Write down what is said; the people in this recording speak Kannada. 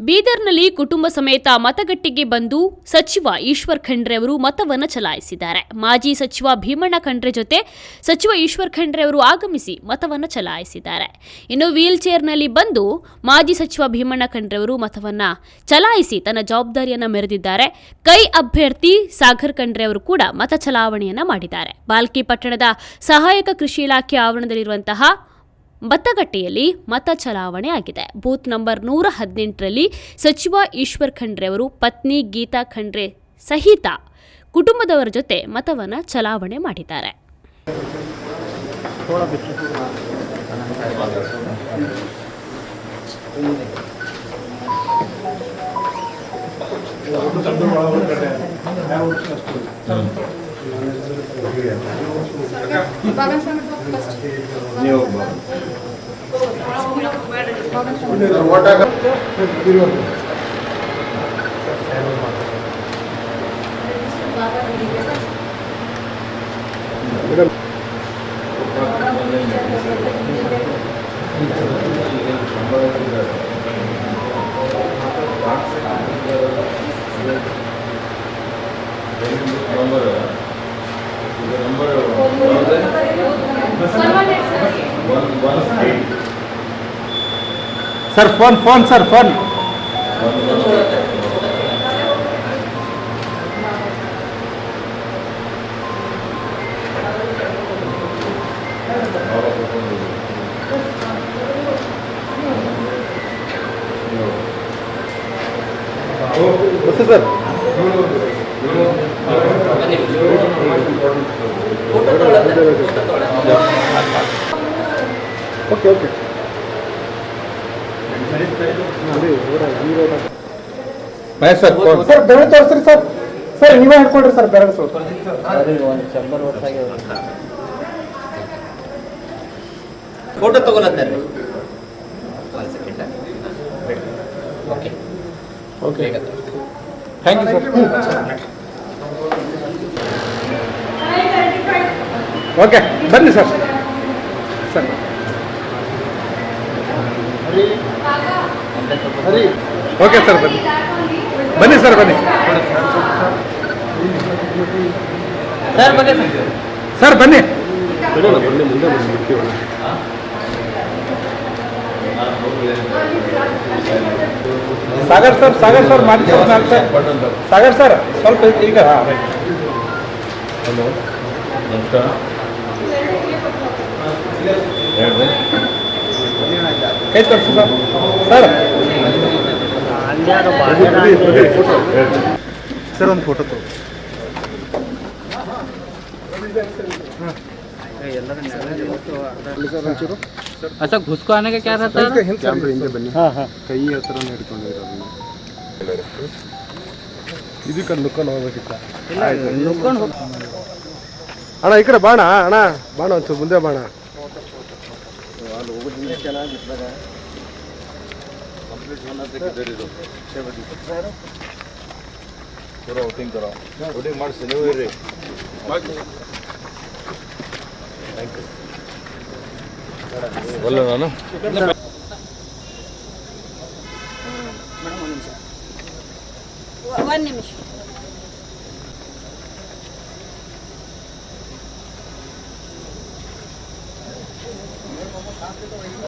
ಬೀದರ್ನಲ್ಲಿ ಕುಟುಂಬ ಸಮೇತ ಮತಗಟ್ಟೆಗೆ ಬಂದು ಸಚಿವ ಈಶ್ವರ್ ಖಂಡ್ರೆ ಅವರು ಮತವನ್ನು ಚಲಾಯಿಸಿದ್ದಾರೆ. ಮಾಜಿ ಸಚಿವ ಭೀಮಣ್ಣ ಖಂಡ್ರೆ ಜೊತೆ ಸಚಿವ ಈಶ್ವರ್ ಖಂಡ್ರೆ ಅವರು ಆಗಮಿಸಿ ಮತವನ್ನು ಚಲಾಯಿಸಿದ್ದಾರೆ. ಇನ್ನು ವೀಲ್ ಚೇರ್ನಲ್ಲಿ ಬಂದು ಮಾಜಿ ಸಚಿವ ಭೀಮಣ್ಣ ಖಂಡ್ರೆ ಅವರು ಮತವನ್ನು ಚಲಾಯಿಸಿ ತನ್ನ ಜವಾಬ್ದಾರಿಯನ್ನು ಮೆರೆದಿದ್ದಾರೆ. ಕೈ ಅಭ್ಯರ್ಥಿ ಸಾಗರ್ ಖಂಡ್ರೆ ಅವರು ಕೂಡ ಮತ ಚಲಾವಣೆಯನ್ನ ಮಾಡಿದ್ದಾರೆ. ಬಾಲ್ಕಿ ಪಟ್ಟಣದ ಸಹಾಯಕ ಕೃಷಿ ಇಲಾಖೆ ಆವರಣದಲ್ಲಿರುವಂತಹ ಮತಗಟ್ಟೆಯಲ್ಲಿ ಮತ ಚಲಾವಣೆ ಆಗಿದೆ. ಬೂತ್ ನಂಬರ್ 118ರಲ್ಲಿ ಸಚಿವ ಈಶ್ವರ್ ಖಂಡ್ರೆ ಅವರು ಪತ್ನಿ ಗೀತಾ ಖಂಡ್ರೆ ಸಹಿತ ಕುಟುಂಬದವರ ಜೊತೆ ಮತವನ್ನು ಚಲಾವಣೆ ಮಾಡಿದ್ದಾರೆ. Sir phone sir phone sir okay okay sir sir बेरे तोर्ಸ್ರಿ ಸರ್ ಸರ್ ನೀವೇ ಹಿಡ್ಕೊಂಡ್ರಿ ಸರ್ ಬೆರಳು ಸರ್ ಫೋಟೋ ತಗೊಳ್ಳತ್ತಾರೆ. Okay okay thank you sir. Okay ಬನ್ನಿ ಸರ್ ಸರ್ ಓಕೆ ಸರ್ ಬನ್ನಿ ಬನ್ನಿ ಸರ್ ಬನ್ನಿ ಸರ್ ಬಗ್ಗೆ ಸರ್ ಬನ್ನಿ ಸಾಗರ್ ಸರ್ ಮಾಡಿ ಸಾಗರ್ ಸರ್ ಸ್ವಲ್ಪ ಈಗ ಹಲೋ ನಮಸ್ಕಾರ. ಕೈ ತೋರಿಸಿ ಸರ್ ಸರ್ सर ಒಂದು ಫೋಟೋ ತಗೋ. अच्छा घुसको आने का क्या रहता है? ಹಿಂದೆ ಬನ್ನಿ. ಕೈ ಹತ್ರ ಹಿಡ್ಕೊಂಡಿರೋ ಇದಕ್ಕೆ ನುಕ್ಕೊಂಡು ಹೋಗ್ಬೇಕಿತ್ತ ಅಣ್ಣ ಈ ಕಡೆ ಬಾಣ ಅಣ್ಣ ಬಾಣ ಒಂಚೂರು ಮುಂದೆ ಬಾಣ. ವೋಟಿಂಗ್ ಮಾಡಿಸಿ ನೀವು ಇರ್ರಿ. ಒಳ್ಳೆ ನಾನು ಒಂದು ನಿಮಿಷ